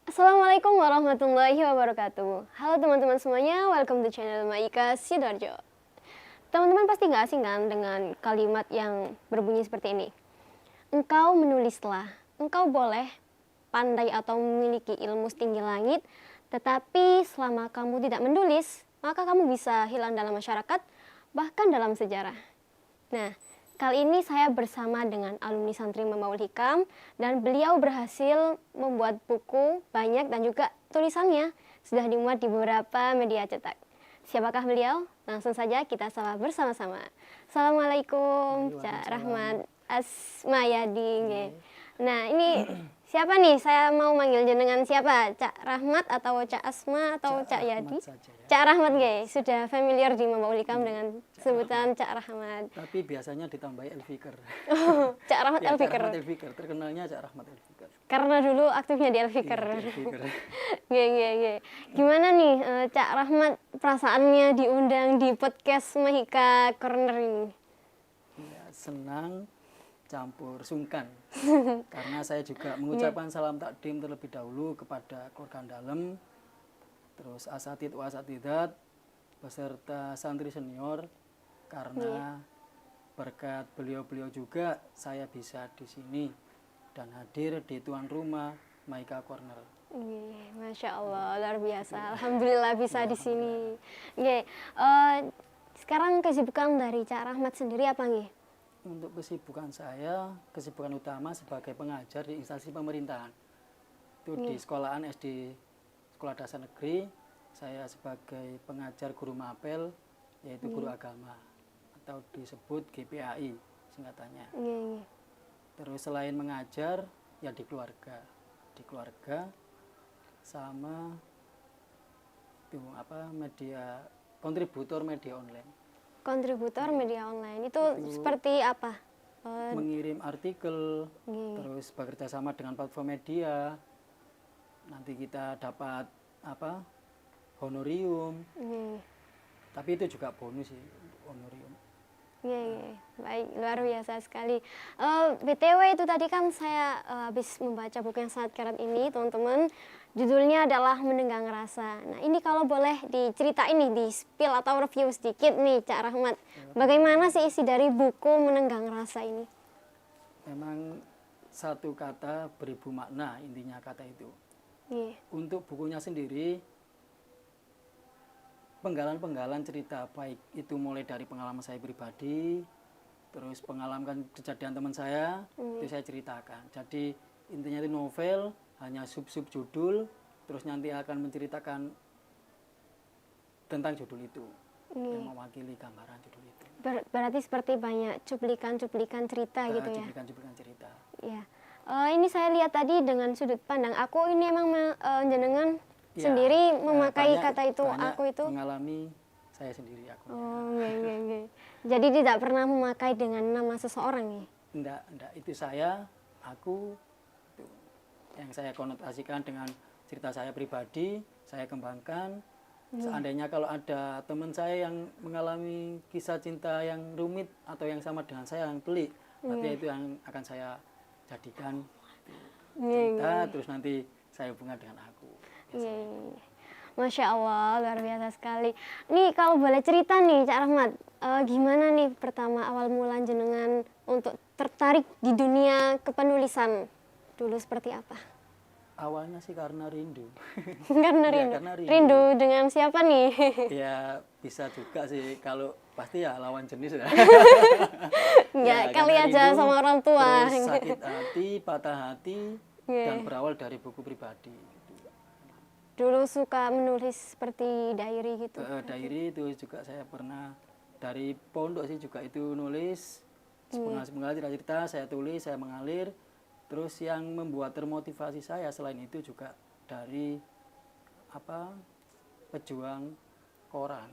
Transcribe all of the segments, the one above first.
Assalamualaikum warahmatullahi wabarakatuh. Halo teman-teman semuanya, welcome to channel Maika Sidoarjo. Teman-teman pasti gak asing kan dengan kalimat yang berbunyi seperti ini. Engkau menulislah, engkau boleh pandai atau memiliki ilmu setinggi langit, tetapi selama kamu tidak menulis, maka kamu bisa hilang dalam masyarakat, bahkan dalam sejarah. Nah, kali ini saya bersama dengan alumni santri Mamaul Hikam dan beliau berhasil membuat buku banyak dan juga tulisannya sudah dimuat di beberapa media cetak. Siapakah beliau? Langsung saja kita sapa bersama-sama. Assalamualaikum, Cak Rahmat Asmayadi. Nah, ini siapa nih? Saya mau manggil jenengan siapa? Cak Rahmat atau Cak Asma atau Cak Yadi? Ya. Cak Rahmat, guys. Sudah familiar di Mamaul Hikam dengan sebutan Cak Rahmat. Tapi biasanya ditambahi Elfikar. Oh, Cak Rahmat Ya, Elfikar. Cak Rahmat Elfikar. Terkenalnya Cak Rahmat Elfikar. Karena dulu aktifnya di Elfikar. Iya, di Elfikar. Ge. Gimana nih Cak Rahmat perasaannya diundang di podcast Mahika Corner ini? Ya, senang campur sungkan. Karena saya juga mengucapkan salam takdim terlebih dahulu kepada keluarga dalam, terus asatid wa asatidat beserta santri senior, karena berkat beliau-beliau juga saya bisa di sini dan hadir di tuan rumah Mahika Corner. Masya Allah, luar biasa. Alhamdulillah bisa di sini. Sekarang kesibukan dari Cak Rahmat sendiri apa nih? Untuk kesibukan saya, kesibukan utama sebagai pengajar di instansi pemerintahan. Itu di sekolahan SD Sekolah Dasar Negeri, saya sebagai pengajar guru mapel, yaitu guru agama, atau disebut GPAI singkatannya. Terus selain mengajar, ya di keluarga sama itu media kontributor media online. Kontributor media online itu seperti apa? Mengirim artikel, terus bekerja sama dengan platform media. Nanti kita dapat honorium. Tapi itu juga bonus sih, honorium. Baik, luar biasa sekali. BTW itu tadi kan saya habis membaca buku yang sangat keren ini, teman-teman. Judulnya adalah Menenggang Rasa. Nah, ini kalau boleh diceritain nih, di spill atau review sedikit nih, Cak Rahmat. Bagaimana sih isi dari buku Menenggang Rasa ini? Memang satu kata beribu makna, intinya kata itu. Untuk bukunya sendiri, penggalan-penggalan cerita, baik itu mulai dari pengalaman saya pribadi, terus pengalaman kejadian teman saya, itu saya ceritakan. Jadi intinya itu novel, hanya sub-sub judul, terus nanti akan menceritakan tentang judul itu, yang mewakili gambaran judul itu. Berarti seperti banyak cuplikan-cuplikan cerita gitu ya? Cuplikan-cuplikan cerita. Iya. Ini saya lihat tadi dengan sudut pandang aku, ini emang jenengan sendiri memakai kata itu, aku itu? Mengalami saya sendiri, aku. Jadi tidak pernah memakai dengan nama seseorang ya? Enggak, itu saya, aku, itu yang saya konotasikan dengan cerita saya pribadi, saya kembangkan. Seandainya kalau ada teman saya yang mengalami kisah cinta yang rumit atau yang sama dengan saya yang pelik, berarti itu yang akan saya jadikan cerita, terus nanti saya hubungkan dengan aku. Masya Allah, luar biasa sekali. Nih kalau boleh cerita nih Cak Rahmat, gimana nih pertama awal mula jenengan untuk tertarik di dunia kepenulisan dulu seperti apa? Awalnya sih karena rindu. Karena rindu. Karena Rindu dengan siapa nih? Ya bisa juga sih, kalau pasti ya lawan jenis ya. Kali aja rindu, sama orang tua. Terus sakit hati, patah hati, dan berawal dari buku pribadi. Dulu suka menulis seperti diary gitu? Diary itu juga saya pernah, dari pondok sih juga itu nulis, sepenggal cerita-cerita saya tulis, saya mengalir. Terus yang membuat termotivasi saya selain itu juga dari pejuang koran.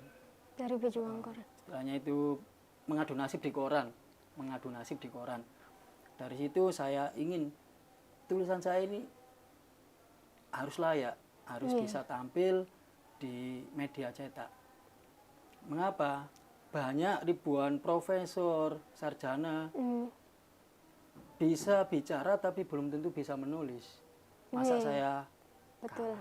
Dari pejuang koran. Istilahnya itu mengadu nasib di koran. Dari situ saya ingin tulisan saya ini harus layak, harus bisa tampil di media cetak. Mengapa? Banyak ribuan profesor, sarjana bisa bicara tapi belum tentu bisa menulis. Masa saya betul.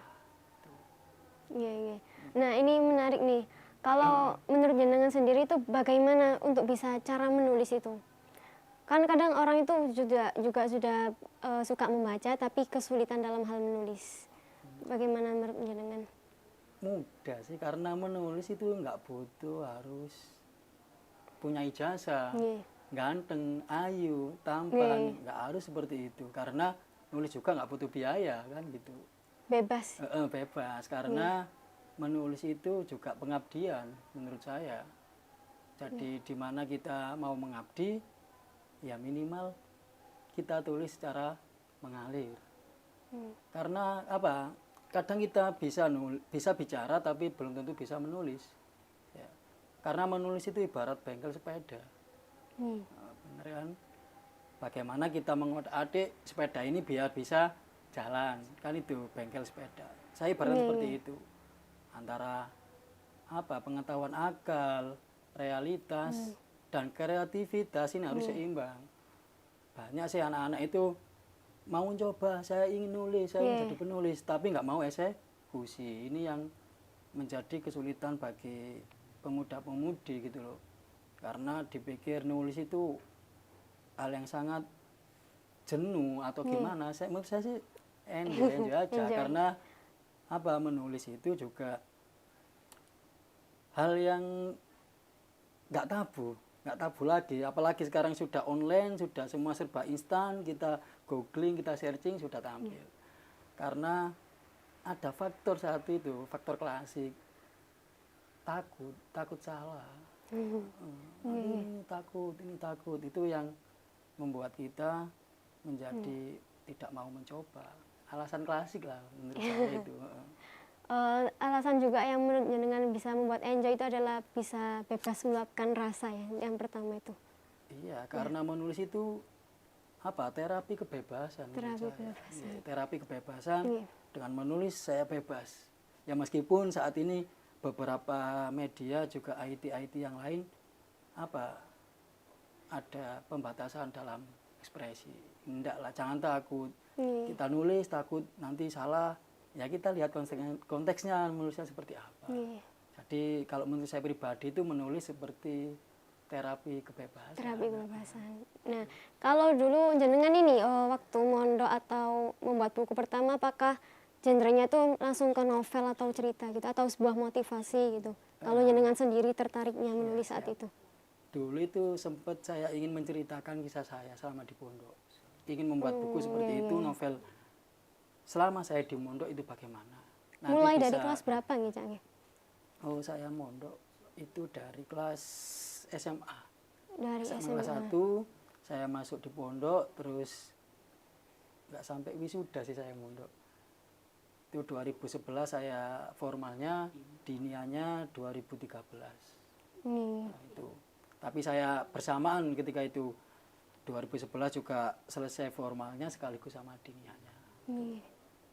Iya, iya. Nah, ini menarik nih. Kalau menurut jenengan sendiri itu bagaimana untuk bisa cara menulis itu? Kan kadang orang itu juga sudah suka membaca tapi kesulitan dalam hal menulis. Bagaimana menurut jenengan? Mudah sih, karena menulis itu nggak butuh harus punya ijazah, Iya. ganteng, ayu, Iya. tampan, nggak harus seperti itu. Karena nulis juga nggak butuh biaya kan gitu. Bebas. Bebas, karena menulis itu juga pengabdian menurut saya. Jadi di mana kita mau mengabdi, ya minimal kita tulis secara mengalir. Karena apa? Kadang kita bisa bicara tapi belum tentu bisa menulis. Ya. Karena menulis itu ibarat bengkel sepeda. Nah, bener kan? Bagaimana kita mengotak-atik sepeda ini biar bisa jalan, kan itu bengkel sepeda. Saya ibarat seperti itu. Antara apa? Pengetahuan akal, realitas, dan kreativitas ini harus seimbang. Banyak sih anak-anak itu mau coba, saya ingin nulis, saya ingin jadi penulis, tapi nggak mau eksekusi. Ini yang menjadi kesulitan bagi pemuda-pemudi gitu loh. Karena dipikir nulis itu hal yang sangat jenuh atau gimana. Menurut saya sih enjoy aja. Karena apa, menulis itu juga hal yang nggak tabu lagi. Apalagi sekarang sudah online, sudah semua serba instan, kita googling, kita searching sudah tampil. Karena ada faktor satu itu, faktor klasik, takut salah. Ini takut itu yang membuat kita menjadi tidak mau mencoba. Alasan klasik lah menurut saya itu. Alasan juga yang menurut jenengan bisa membuat enjoy itu adalah bisa bebas meluapkan rasa ya, yang pertama itu. Iya, karena menulis itu apa? Terapi kebebasan. Terapi kebebasan. Dengan menulis saya bebas. Ya meskipun saat ini beberapa media juga IT yang lain apa? Ada pembatasan dalam ekspresi. Enggak lah, jangan takut. Kita nulis takut nanti salah. Ya kita lihat konteksnya menulisnya seperti apa. Jadi kalau menurut saya pribadi itu menulis seperti terapi kebebasan. Terapi kebebasan. Nah, kalau dulu jenengan ini waktu mondok atau membuat buku pertama, apakah genrenya itu langsung ke novel atau cerita gitu, atau sebuah motivasi gitu? Kalau jenengan sendiri tertariknya menulis saat itu? Dulu itu sempat saya ingin menceritakan kisah saya selama di pondok. Ingin membuat buku seperti itu, novel. Selama saya di mondok itu bagaimana? Nanti mulai dari kelas berapa nih, Cak? Oh, saya mondok itu dari kelas SMA. Dari SMA kelas 1 saya masuk di pondok, terus nggak sampai wisuda sih saya mondok. Itu 2011 saya formalnya, dinianya 2013. Nah, itu. Tapi saya bersamaan ketika itu 2011 juga selesai formalnya sekaligus sama dinianya.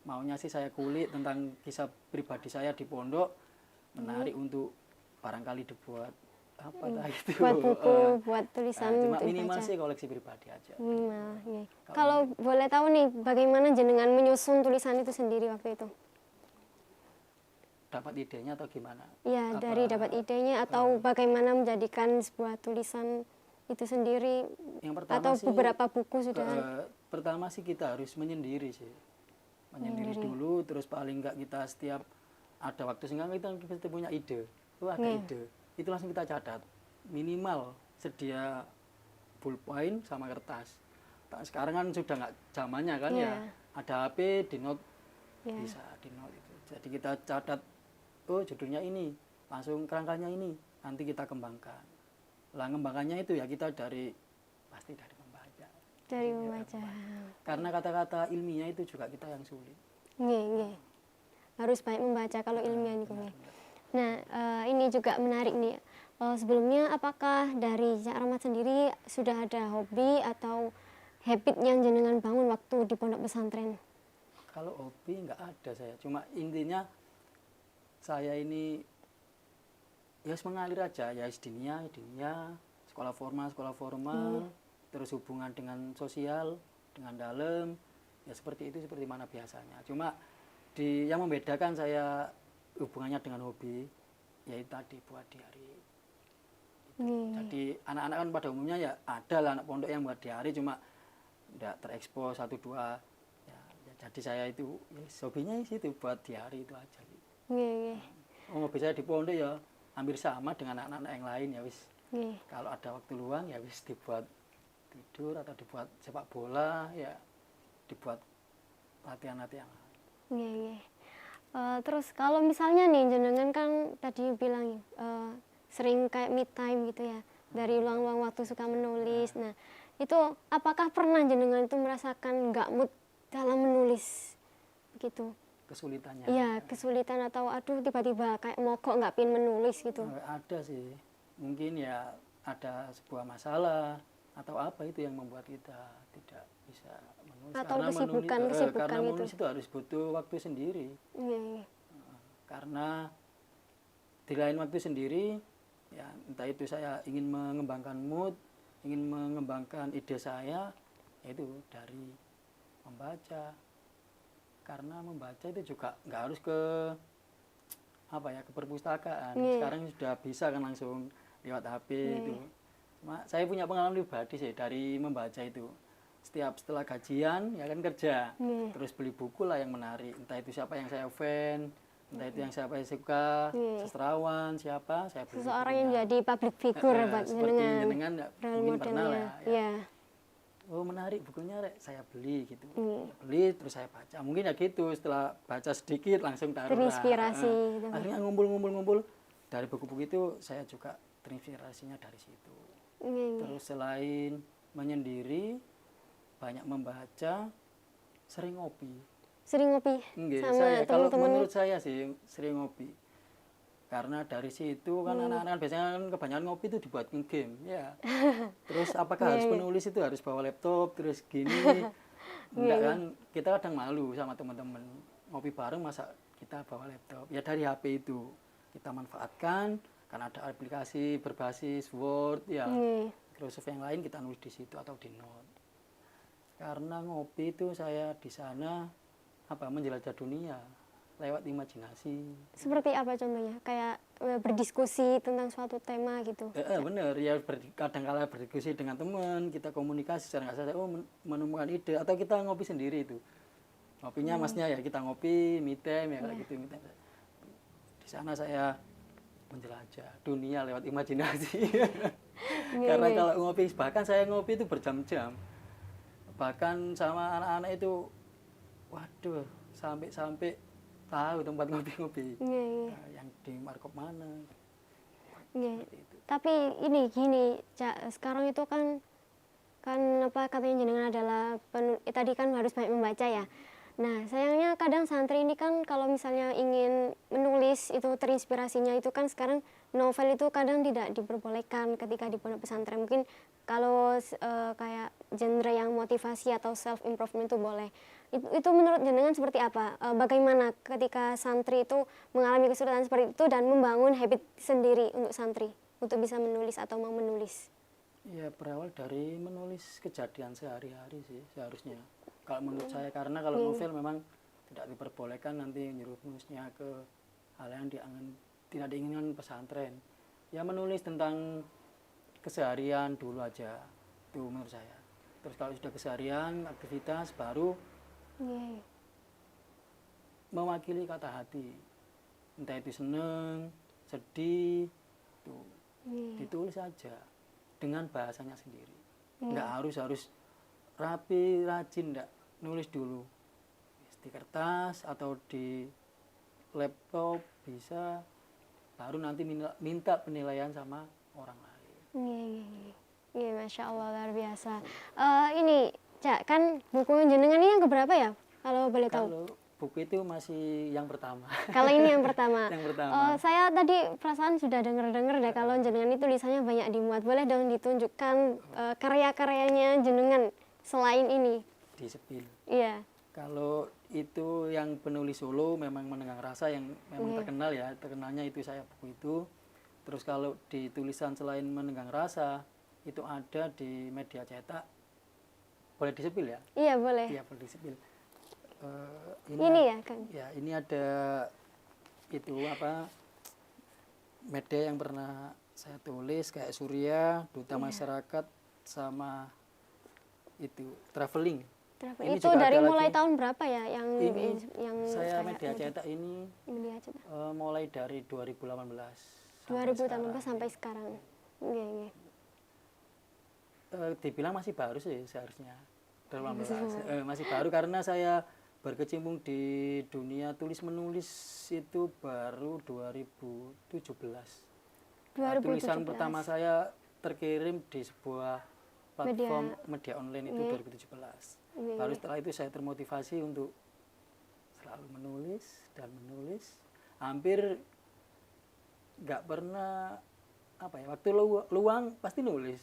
Maunya sih saya kulik tentang kisah pribadi saya di pondok, menarik untuk barangkali dibuat apa itu. Buat buku, buat tulisan. Cuma minimal sih koleksi pribadi aja. Minimal, ya. Kalau boleh tahu nih, bagaimana jenengan menyusun tulisan itu sendiri waktu itu? Dapat idenya atau gimana? Ya, dari dapat idenya atau bagaimana menjadikan sebuah tulisan itu sendiri, yang pertama atau sih, beberapa buku sudah. Pertama sih kita harus menyendiri sih. Menyendiri dulu, terus paling enggak kita setiap ada waktu senggang kita punya ide. Ada ide. Itu langsung kita catat. Minimal sedia pulpen sama kertas. Sekarang kan sudah nggak zamannya kan ya. Ada HP, di note, bisa di note itu. Jadi kita catat, oh judulnya ini, langsung kerangkanya ini, nanti kita kembangkan. Lah ngembangkannya itu ya kita pasti dari membaca. Dari membaca. Karena kata-kata ilmiah itu juga kita yang sulit. Nggih. Harus banyak membaca kalau ilmiah itu. Nah, ini juga menarik nih. Sebelumnya apakah dari Cak Rahmat sendiri sudah ada hobi atau habit yang jenengan bangun waktu di pondok pesantren? Kalau hobi nggak ada saya. Cuma intinya saya ini ya mengalir aja, ya dinia, sekolah formal, terus hubungan dengan sosial, dengan dalam, ya seperti itu, seperti mana biasanya. Cuma yang membedakan saya hubungannya dengan hobi yaitu tadi buat diary. Jadi anak-anak kan pada umumnya ya ada lah anak pondok yang buat diary cuma tidak terekspos satu dua ya, jadi saya itu ya, hobinya itu buat diary itu aja gitu. Hobi saya di pondok ya hampir sama dengan anak-anak yang lain ya wis. Kalau ada waktu luang ya wis dibuat tidur atau dibuat sepak bola ya dibuat latihan-latihan. Terus kalau misalnya nih jenengan kan tadi bilang sering kayak me time gitu ya, dari luang-luang waktu suka menulis. Nah, itu apakah pernah jenengan itu merasakan nggak mood dalam menulis gitu? Kesulitannya? Iya, kesulitan atau aduh tiba-tiba kayak mogok nggak pin menulis gitu? Ada sih, mungkin ya ada sebuah masalah atau apa itu yang membuat kita tidak bisa menulis. Atau kesibukan karena gitu? menulis itu harus butuh waktu sendiri. Karena di lain waktu sendiri ya entah itu saya ingin mengembangkan mood, ingin mengembangkan ide saya, yaitu dari membaca. Karena membaca itu juga nggak harus ke perpustakaan. Sekarang sudah bisa kan langsung lewat HP itu. Saya punya pengalaman pribadi sih dari membaca itu. Setelah gajian ya kan kerja, terus beli buku lah yang menarik. Entah itu siapa yang saya fan, entah itu yang siapa yang suka, sastrawan siapa, saya beli. Seseorang yang jadi public figure buat jenengan mungkin pernah lah ya. Oh menarik bukunya saya beli gitu. Beli terus saya baca. Mungkin ya gitu setelah baca sedikit langsung taruh. Terinspirasi. Akhirnya ngumpul dari buku-buku itu saya juga terinspirasinya dari situ. Terus selain menyendiri, banyak membaca, sering ngopi. Sering ngopi sama kalau teman-teman? menurut saya sih sering ngopi. Karena dari situ kan anak-anak biasanya kan kebanyakan ngopi itu dibuat game ya. Terus apakah harus penulis itu harus bawa laptop terus gini? Enggak kan? Kita kadang malu sama teman-teman ngopi bareng masa kita bawa laptop. Ya dari HP itu kita manfaatkan karena ada aplikasi berbasis Word ya. Microsoft yang lain kita nulis di situ atau di Note. Karena ngopi itu saya di sana menjelajah dunia lewat imajinasi. Seperti apa contohnya? Kayak berdiskusi tentang suatu tema gitu? Bener, ya kadang-kala berdiskusi dengan teman, kita komunikasi secara nggak sadar, menemukan ide, atau kita ngopi sendiri itu. Ngopinya masnya ya kita ngopi, me time, ya kayak gitu. Di sana saya menjelajah dunia lewat imajinasi. Karena kalau ngopi, bahkan saya ngopi itu berjam-jam. Bahkan sama anak-anak itu, waduh, sampai tahu tempat ngopi-ngopi. Yang di Markop mana. Tapi ini gini, Cak, sekarang itu kan katanya jenengan adalah tadi kan harus banyak membaca ya. Nah, sayangnya kadang santri ini kan kalau misalnya ingin menulis itu terinspirasinya itu kan sekarang novel itu kadang tidak diperbolehkan ketika di pondok pesantren. Mungkin kalau kayak genre yang motivasi atau self improvement itu boleh. Itu menurut jenengan seperti apa? Bagaimana ketika santri itu mengalami kesulitan seperti itu dan membangun habit sendiri untuk santri untuk bisa menulis atau mau menulis? Ya berawal dari menulis kejadian sehari-hari sih seharusnya. Kalau menurut saya karena kalau novel memang tidak diperbolehkan nanti nyerupusnya ke hal yang tidak diinginkan pesantren. Ya menulis tentang keseharian dulu aja itu menurut saya. Terus kalau sudah keseharian aktivitas baru mewakili kata hati, entah itu seneng, sedih, tuh ditulis aja dengan bahasanya sendiri. Nggak harus rapi, rajin, nggak nulis dulu di kertas atau di laptop bisa, baru nanti minta penilaian sama orang lain. Iya, Masya Allah luar biasa. Ini Cak, kan buku jenengan ini yang keberapa ya? Kalau boleh tahu. Kalau buku itu masih yang pertama. Kalau ini yang pertama. Yang pertama. Saya tadi perasaan sudah dengar deh kalau jenengan itu tulisannya banyak dimuat. Boleh dong ditunjukkan karya-karyanya jenengan selain ini? Di Sepil. Iya. Kalau itu yang penulis solo memang Menenggang Rasa yang memang terkenal ya. Terkenalnya itu saya buku itu. Terus kalau di tulisan selain Menenggang Rasa itu ada di media cetak. Boleh disepil ya? Iya boleh. Iya boleh disepil. Ini ya, Kang? Ya, ini ada itu apa media yang pernah saya tulis kayak Surya, Duta Masyarakat, sama itu traveling. Ini Itu juga dari ada mulai lagi. tahun berapa ya Ini yang saya kayak media cetak ini media cetak? mulai dari 2018 2018 sampai sekarang. Iya, iya. Dibilang masih baru sih seharusnya 2018. Masih baru karena saya berkecimpung di dunia tulis menulis itu baru 2017. Tulisan 2017. pertama saya terkirim di sebuah platform media online itu 2017. Baru setelah itu saya termotivasi untuk selalu menulis dan menulis. Hampir nggak pernah apa ya, waktu luang pasti nulis.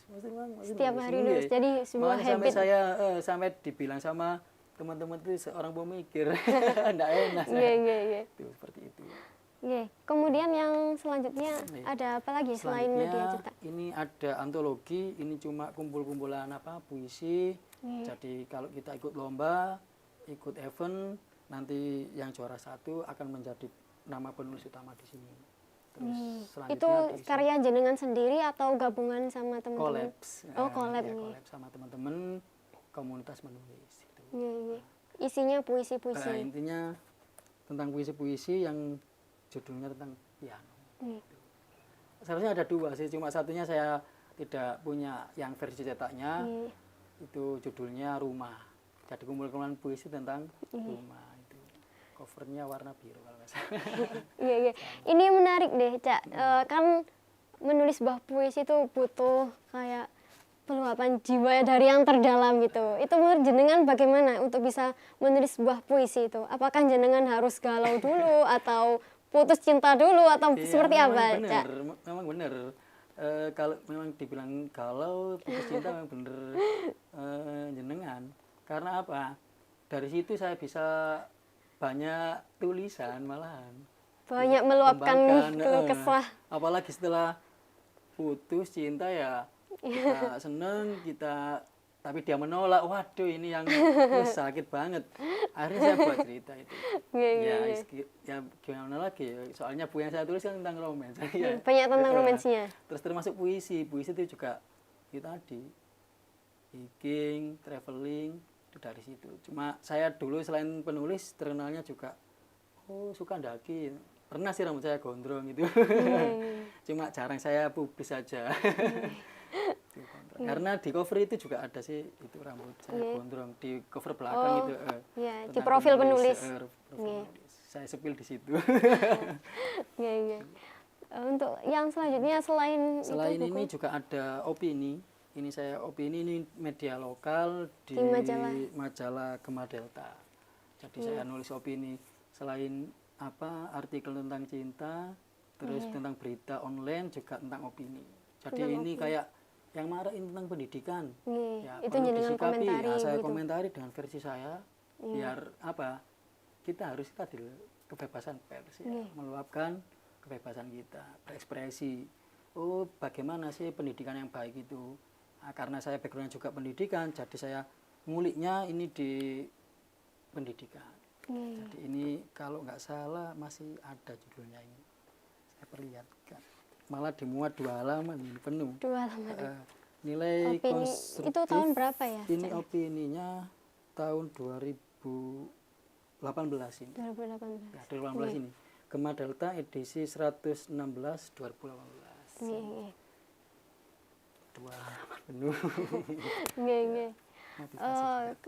Setiap hari nulis. Jadi sebuah Makanya sampai habit. saya sampai dibilang sama teman-teman itu seorang pemikir. Nggak enak saya. Iya, iya, iya. Itu seperti itu. Iya. Kemudian yang selanjutnya ada apa lagi selain media cetak? Ini ada antologi, ini cuma kumpul-kumpulan apa puisi. Jadi kalau kita ikut lomba, ikut event, nanti yang juara 1 akan menjadi nama penulis utama di sini. Terus selanjutnya Itu karya jenengan sendiri atau gabungan sama teman-teman? Collabs. Oh, collab Ya, nih. collab sama teman-teman komunitas menulis itu. Iya, iya. Isinya puisi-puisi. Intinya tentang puisi-puisi yang judulnya tentang piano. Iya. Seharusnya ada 2 sih, cuma satunya saya tidak punya yang versi cetaknya. Iya. Itu judulnya Rumah. Jadi kumpulan puisi tentang rumah itu. Covernya warna biru kalau nggak salah. Iya, iya. Ini menarik deh, Cak. Kan menulis sebuah puisi itu butuh kayak peluapan jiwa ya dari yang terdalam gitu. Itu menurut jenengan bagaimana untuk bisa menulis sebuah puisi itu? Apakah jenengan harus galau dulu atau putus cinta dulu atau Iya, seperti memang apa, bener, Cak? memang benar. Kalau memang dibilang galau, putus cinta memang bener jenengan. Karena apa? Dari situ saya bisa banyak tulisan malahan. Banyak meluapkan Kembangkan, keluh kesah. apalagi setelah putus cinta ya kita seneng, kita tapi dia menolak. Waduh, ini yang sakit banget. Akhirnya saya buat cerita itu. Iya, iya, Ya, iya. ya gimana lagi? Soalnya buku yang saya tulis kan tentang romance. Ya, Banyak tentang betul. romansnya. Terus termasuk puisi. Puisi itu juga itu tadi hiking, traveling itu dari situ. Cuma saya dulu selain penulis terkenalnya juga suka ndaki. Pernah sih rambut saya gondrong gitu. Cuma jarang saya publis saja. Karena di cover itu juga ada sih itu rambut saya gondrong di cover belakang itu. Iya, di tentang profil penulis. profil penulis. Saya sepil di situ. Iya, iya. Untuk yang selanjutnya selain Selain itu ini juga ada opini. Ini saya opini ini media lokal di majalah Gema Delta. Jadi saya nulis opini selain apa artikel tentang cinta, terus tentang berita online juga tentang opini. Jadi ini kayak yang marahin tentang pendidikan. Ya, itu perlu jenengan disikapi. komentari Nah, saya gitu. komentari dengan versi saya biar apa? Kita harus tadi kebebasan pers ya, meluapkan kebebasan kita, berekspresi. Oh, bagaimana sih pendidikan yang baik itu? Nah, karena saya backgroundnya juga pendidikan, jadi saya nguliknya ini di pendidikan. Jadi ini kalau nggak salah masih ada judulnya ini. Saya perlihatkan. Malah dimuat 2 halaman ini penuh. 2 halaman. Nilai Opini konstruktif. itu tahun berapa ya? Ini opininya tahun 2018 ini. 2018. Ya, 2018 ini. Gema Delta edisi 116 2018. Iya, iya. 2 halaman penuh. Iya, iya.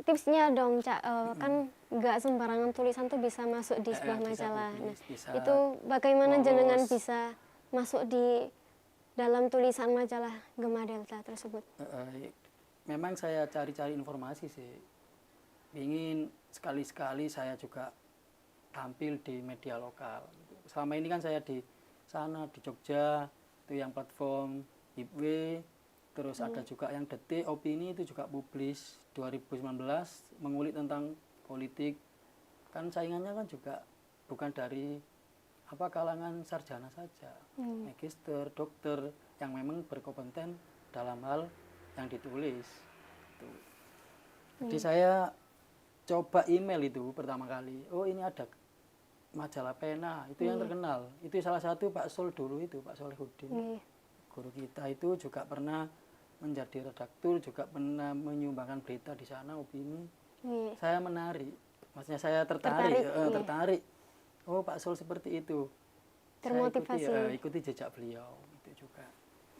Tipsnya dong, Cak, kan nggak sembarangan tulisan tuh bisa masuk di sebuah Bisa majalah. publis, Nah, bisa itu bagaimana jenengan lolos. bisa masuk di dalam tulisan majalah Gema Delta tersebut? Memang saya cari-cari informasi sih. Ingin sekali-sekali saya juga tampil di media lokal. Selama ini kan saya di sana, di Jogja, itu yang platform Ipwe, terus ada juga yang Detik, Opini itu juga publis 2019, mengulik tentang politik. Kan saingannya kan juga bukan dari apa kalangan sarjana saja, magister, dokter, yang memang berkompeten dalam hal yang ditulis. Jadi saya coba email itu pertama kali, oh ini ada majalah Pena, itu yang terkenal. Itu salah satu Pak Sol dulu itu, Pak Solihuddin. Guru kita itu juga pernah menjadi redaktur, juga pernah menyumbangkan berita di sana, opini. Saya menarik, maksudnya saya tertarik. Oh Pak Sol seperti itu. Termotivasi. Saya ikuti jejak beliau, itu juga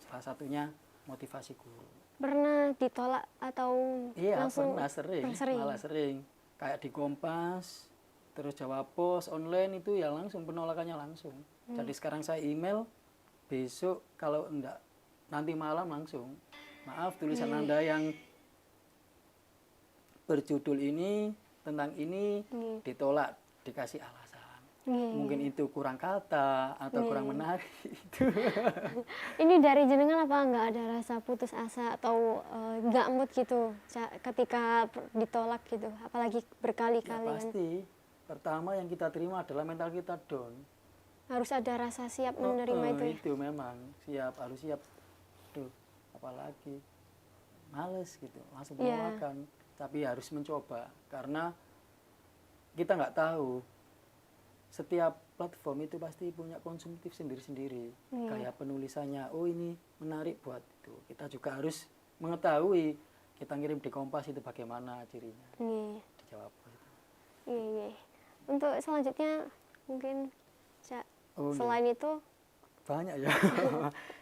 salah satunya motivasi guru. Pernah ditolak atau Iya, langsung? pernah sering, malah sering. Kayak di Kompas, terus Jawa Pos, online itu ya langsung, penolakannya langsung. Jadi sekarang saya email, besok kalau enggak, nanti malam langsung. Maaf, tulisan Anda yang berjudul ini, tentang ini, ditolak, dikasih alasan. Mungkin itu kurang kata, atau kurang menarik. Ini dari jenengan apa nggak ada rasa putus asa atau nggak mood gitu ketika ditolak gitu, apalagi berkali-kali Ya, kan? pasti. Pertama yang kita terima adalah mental kita down. Harus ada rasa siap menerima itu ya? Itu memang siap, harus siap. Duh, apalagi males gitu, langsung penolakan. Tapi harus mencoba, karena kita nggak tahu. Setiap platform itu pasti punya konsumtif sendiri-sendiri. Kayak penulisannya, oh ini menarik buat itu. Kita juga harus mengetahui, kita ngirim di Kompas itu bagaimana cirinya. Dijawab. Iya. Untuk selanjutnya mungkin selain itu banyak ya.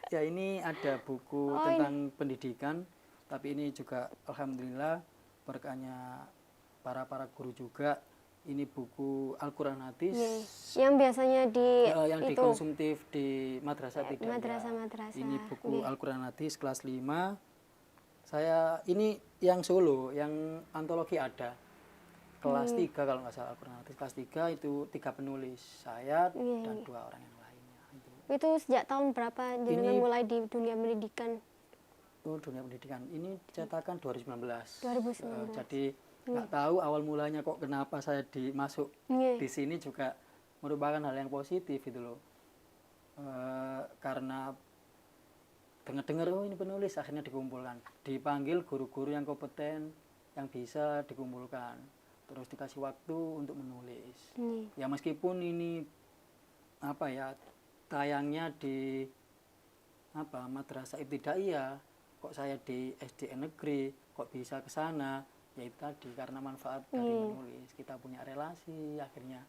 Ya ini ada buku tentang pendidikan, tapi ini juga alhamdulillah berkahnya para guru juga. Ini buku Al-Quran Hadis yang biasanya yang dikonsumtif di madrasah tidak. Madrasah. Ini buku Al-Quran Hadis kelas 5. Saya ini yang solo, yang antologi ada. Kelas 3 kalau nggak salah, Al-Quran Hadis kelas 3 itu 3 penulis, saya dan 2 orang yang lainnya. Itu sejak tahun berapa jenengan mulai di dunia pendidikan? Dunia pendidikan ini dicetakan 2019. 2019. Jadi nggak tahu awal mulanya kok kenapa saya dimasuk di sini, juga merupakan hal yang positif itu loh. Karena dengar-dengar oh ini penulis, akhirnya dikumpulkan, dipanggil guru-guru yang kompeten yang bisa dikumpulkan, terus dikasih waktu untuk menulis. Ya meskipun ini apa ya, tayangnya di madrasah ibtidaiyah, kok saya di SDN negeri kok bisa ke sana, ya itu tadi karena manfaat dari menulis, kita punya relasi, akhirnya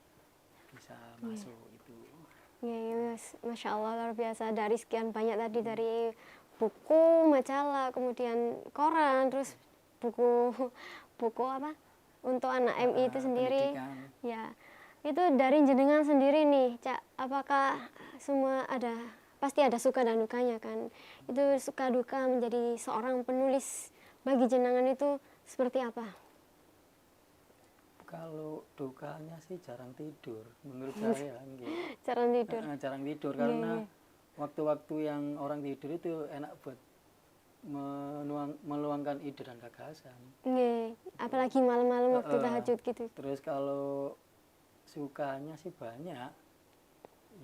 bisa masuk itu. Ya, Masya Allah, luar biasa. Dari sekian banyak tadi, dari buku, majalah, kemudian koran, terus buku apa untuk anak MI itu sendiri. Pendidikan. Ya, itu dari jenengan sendiri nih, Cak. Apakah semua pasti ada suka dan dukanya kan? Itu suka duka menjadi seorang penulis bagi jenengan itu seperti apa? Kalau dukanya sih jarang tidur menurut saya. Jarang tidur karena waktu-waktu yang orang tidur itu enak buat meluangkan ide dan gagasan. Apalagi malam-malam waktu tahajud gitu. Terus kalau sukanya sih banyak,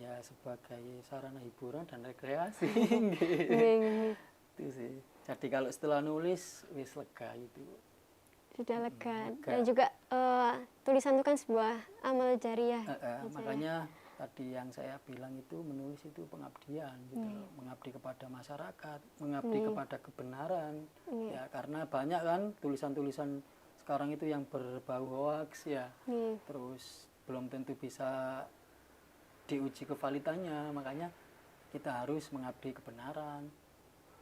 ya sebagai sarana hiburan dan rekreasi. Itu sih. Jadi kalau setelah nulis wis lega itu. Sudah lega. Dan juga tulisan itu kan sebuah amal jariah. Makanya tadi yang saya bilang itu menulis itu pengabdian gitu loh. Mengabdi kepada masyarakat, mengabdi kepada kebenaran. Ya karena banyak kan tulisan-tulisan sekarang itu yang berbau hoax ya. Terus belum tentu bisa diuji kevalitannya, makanya kita harus mengabdi kebenaran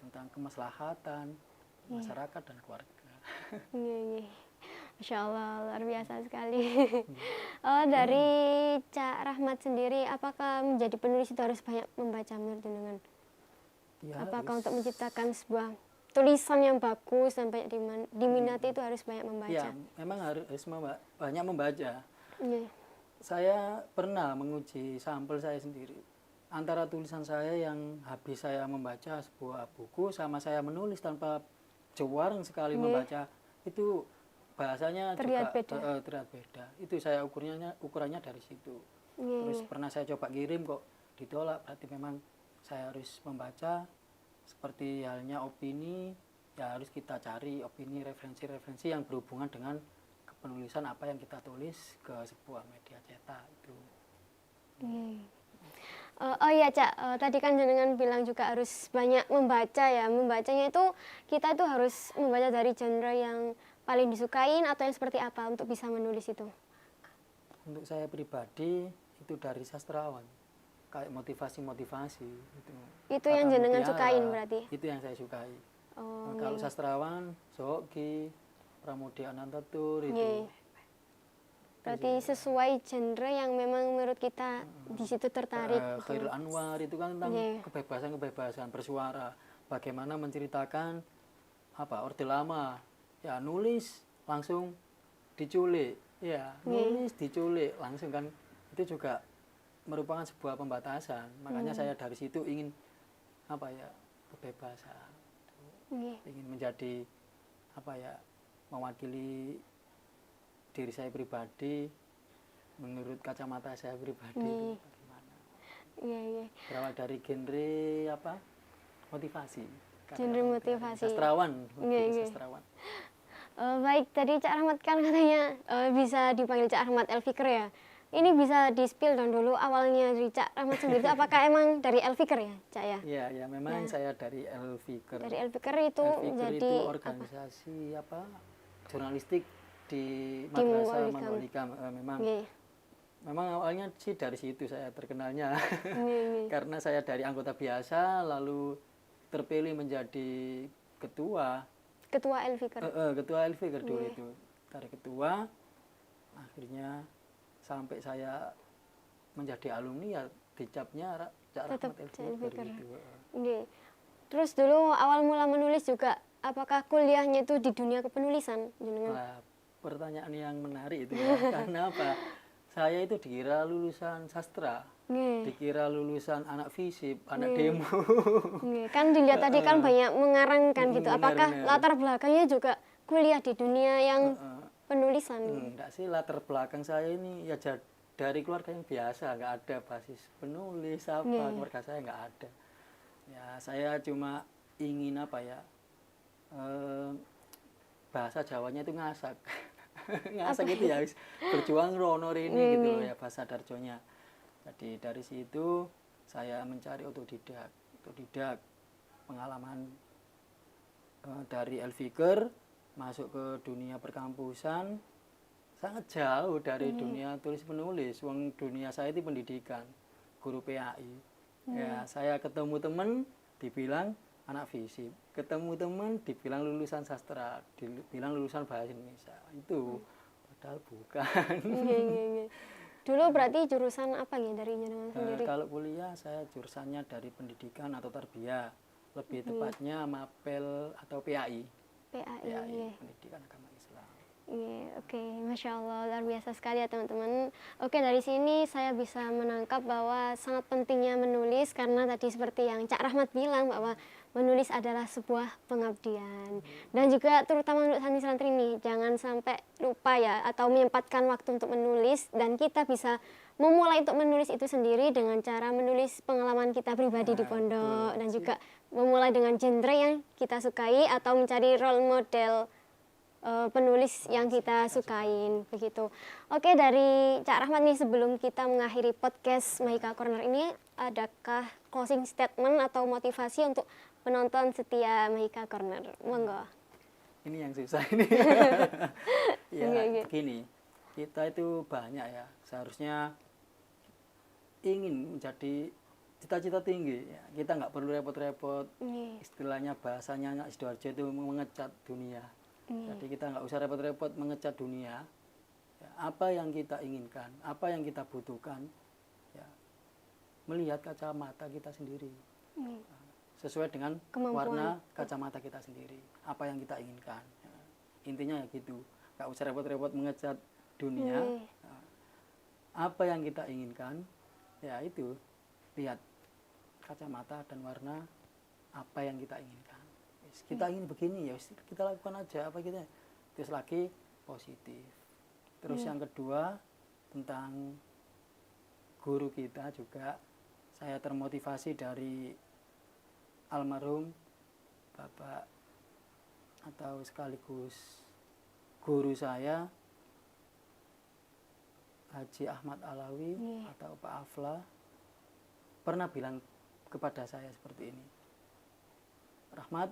tentang kemaslahatan masyarakat dan keluarga. Masya Allah, luar biasa sekali. Dari Cak Rahmat sendiri, apakah menjadi penulis itu harus banyak membaca menurut jenengan? Ya, apakah untuk menciptakan sebuah tulisan yang bagus dan banyak diminati itu harus banyak membaca? Ya, memang harus banyak membaca. Yeah. Saya pernah menguji sampel saya sendiri. Antara tulisan saya yang habis saya membaca sebuah buku sama saya menulis tanpa jewarang sekali membaca, itu bahasanya terlihat juga terlihat beda. Itu saya ukurannya dari situ. Terus pernah saya coba kirim kok ditolak, berarti memang saya harus membaca. Seperti halnya opini, ya harus kita cari opini, referensi-referensi yang berhubungan dengan penulisan apa yang kita tulis ke sebuah media cetak itu. Oh iya Cak, tadi kan jenengan bilang juga harus banyak membaca ya. Membacanya itu kita itu harus membaca dari genre yang paling disukain atau yang seperti apa untuk bisa menulis itu? Untuk saya pribadi itu dari sastrawan, kayak motivasi itu. Itu Kata yang jenengan Mutiara, sukain berarti? itu yang saya sukai. Oh, Kalau iya. sastrawan, Sohoki, Pramudia Anantatur Iya. itu. Berarti sesuai genre yang memang menurut kita di situ tertarik. Gitu. Khairul Anwar itu kan tentang Iya. kebebasan bersuara, bagaimana menceritakan apa Orde Lama, ya nulis langsung diculik, ya nulis diculik langsung kan, itu juga merupakan sebuah pembatasan. Makanya saya dari situ ingin apa ya, kebebasan, Iya. ingin menjadi apa ya, mewakili diri saya pribadi menurut kacamata saya pribadi. Itu bagaimana. Iya, iya. Berawal dari genre apa, motivasi, Genre motivasi. sastrawan, Iya, iya. sastrawan. Baik, tadi Cak Rahmat kan katanya bisa dipanggil Cak Rahmat Elfikr ya. Ini bisa di-spill dong dulu awalnya dari Cak Rahmat sendiri itu apakah emang dari Elfikr ya, Cak ya? Iya, ya memang saya dari Elfikr. Dari Elfikr itu Elfikr jadi itu organisasi apa, jurnalistik di Di Madrasah Manwal Manwal Hikam. Memang Iya. memang awalnya sih dari situ saya terkenalnya. Iya, iya. Karena saya dari anggota biasa lalu terpilih menjadi ketua. Ketua Elfikr. Ketua Elfikr dulu itu. Dari ketua akhirnya sampai saya menjadi alumni ya dicapnya Cak Tetap Rahmat Cak Elfikr Elfikr. gitu. Iya. Terus dulu awal mula menulis juga apakah kuliahnya itu di dunia kepenulisan jenengan? Nah, pertanyaan yang menarik itu ya. Karena apa? Saya itu dikira lulusan sastra, Iya. dikira lulusan anak fisip, anak demo. Iya. Kan dilihat tadi kan banyak mengarangkan gitu. Benar, Apakah benar. latar belakangnya juga kuliah di dunia yang penulisan? Enggak sih, latar belakang saya ini ya dari keluarga yang biasa, nggak ada basis penulis apa, keluarga saya nggak ada. Ya saya cuma ingin apa ya, bahasa Jawanya itu ngasak. Ngasak itu ya berjuang rono ini gitu loh ya bahasa Darjonya. Jadi dari situ saya mencari otodidak pengalaman dari Elfikr masuk ke dunia perkampusan sangat jauh dari dunia tulis menulis. Wong dunia saya itu pendidikan, guru PAI. Ya, saya ketemu teman dibilang anak fisip, ketemu teman dibilang lulusan sastra, dibilang lulusan bahasa Indonesia. Itu padahal bukan. Iya, iya, iya. Dulu berarti jurusan apa ya dari jenengan sendiri? Kalau kuliah saya jurusannya dari pendidikan atau tarbiyah, lebih tepatnya mapel atau PAI. PAI. PAI, Iya. Pendidikan Agama Islam. Iya, oke, Masya Allah, luar biasa sekali ya teman-teman. Oke, dari sini saya bisa menangkap bahwa sangat pentingnya menulis karena tadi seperti yang Cak Rahmat bilang bahwa menulis adalah sebuah pengabdian. Dan juga terutama untuk santri-santri ini, jangan sampai lupa ya atau menyempatkan waktu untuk menulis dan kita bisa memulai untuk menulis itu sendiri dengan cara menulis pengalaman kita pribadi di pondok dan juga memulai dengan genre yang kita sukai atau mencari role model penulis yang kita sukain begitu. Oke, dari Cak Rahmat nih sebelum kita mengakhiri podcast Mahika Corner ini, adakah closing statement atau motivasi untuk penonton setia Mahika Corner? Monggo. Ini yang susah ini. Ya, Iya. begini. Kita itu banyak ya, seharusnya ingin menjadi cita-cita tinggi. Ya. Kita nggak perlu repot-repot. Istilahnya bahasanya Sidoarjo itu mengecat dunia. Jadi kita nggak usah repot-repot mengecat dunia. Ya, apa yang kita inginkan, apa yang kita butuhkan, ya, melihat kacamata kita sendiri. Sesuai dengan warna kacamata kita sendiri. Apa yang kita inginkan. Ya. Intinya ya gitu. Nggak usah repot-repot mengecat dunia. Ya. Apa yang kita inginkan, ya itu. Lihat kacamata dan warna apa yang kita inginkan. Kita ingin begini ya kita lakukan aja apa kita. Terus lagi positif. Terus yang kedua tentang guru kita juga, saya termotivasi dari almarhum Bapak atau sekaligus guru saya Haji Ahmad Alawi Iya. atau Pak Afla pernah bilang kepada saya seperti ini, Rahmat,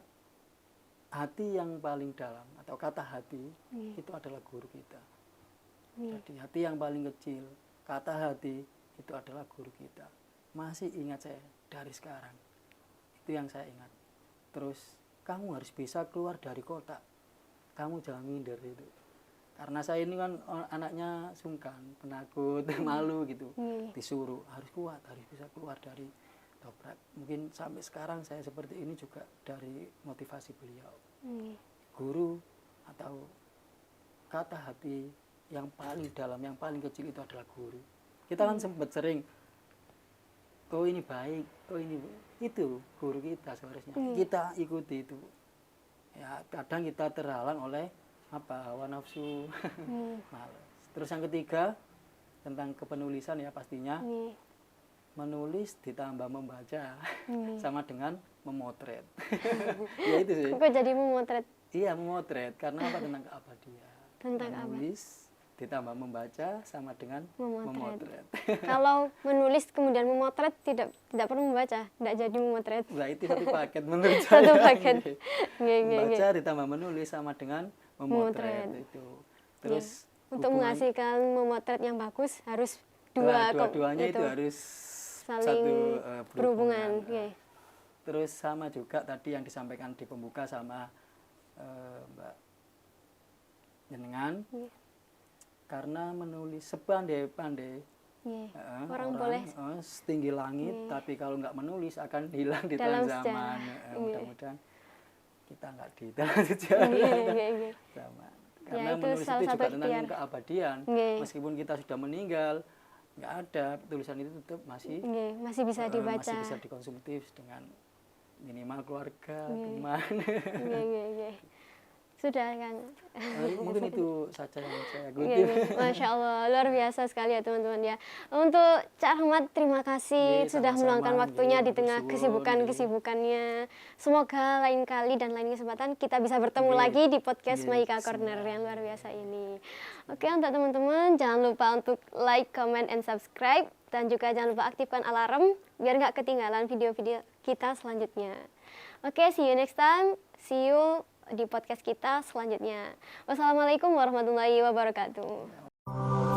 hati yang paling dalam atau kata hati itu adalah guru kita. Jadi hati yang paling kecil, kata hati itu adalah guru kita. Masih ingat saya dari sekarang, itu yang saya ingat. Terus kamu harus bisa keluar dari kotak, kamu jangan minder itu. Karena saya ini kan anaknya sungkan, penakut, malu gitu. Disuruh harus kuat, harus bisa keluar dari dobrak. Mungkin sampai sekarang saya seperti ini juga dari motivasi beliau. Guru atau kata hati yang paling dalam, yang paling kecil itu adalah guru. Kita kan sempat sering, oh ini baik, oh ini itu guru kita seharusnya. Kita ikuti itu. Ya kadang kita terhalang oleh hawa nafsu, males. Terus yang ketiga tentang kepenulisan ya pastinya menulis ditambah membaca sama dengan memotret. Ya itu sih. Kok jadi memotret? Iya memotret karena apa, tentang keabadian. Tentang menulis ditambah membaca sama dengan memotret. Kalau menulis kemudian memotret tidak perlu membaca, tidak jadi memotret. Nah itu satu paket menurut saya. Satu paket. Membaca ditambah menulis sama dengan memotret itu. Terus untuk menghasilkan memotret yang bagus harus dua-duanya itu harus saling satu berhubungan. Terus sama juga tadi yang disampaikan di pembuka sama Mbak Jenengan, karena menulis sepandai-pandai orang boleh setinggi langit, tapi kalau nggak menulis akan hilang di dalam tengah zaman. Mudah-mudahan kita nggak di dalam sejarah zaman. Karena ya, menulis itu juga tentang ikhtiar. Keabadian. Meskipun kita sudah meninggal, nggak ada, tulisan itu tetap masih bisa dibaca, masih bisa dikonsumtif dengan minimal keluarga, teman. Sudah kan. Mungkin itu saja yang saya kutip. Masya Allah, luar biasa sekali ya teman-teman ya. Untuk Cak Rahmat, terima kasih sudah meluangkan waktunya di tengah kesibukannya. Semoga lain kali dan lain kesempatan kita bisa bertemu lagi di podcast Maika Corner yang luar biasa ini. Oke, untuk teman-teman jangan lupa untuk like, comment, and subscribe. Dan juga jangan lupa aktifkan alarm biar nggak ketinggalan video-video kita selanjutnya. Oke, see you next time. See you di podcast kita selanjutnya. Wassalamualaikum warahmatullahi wabarakatuh.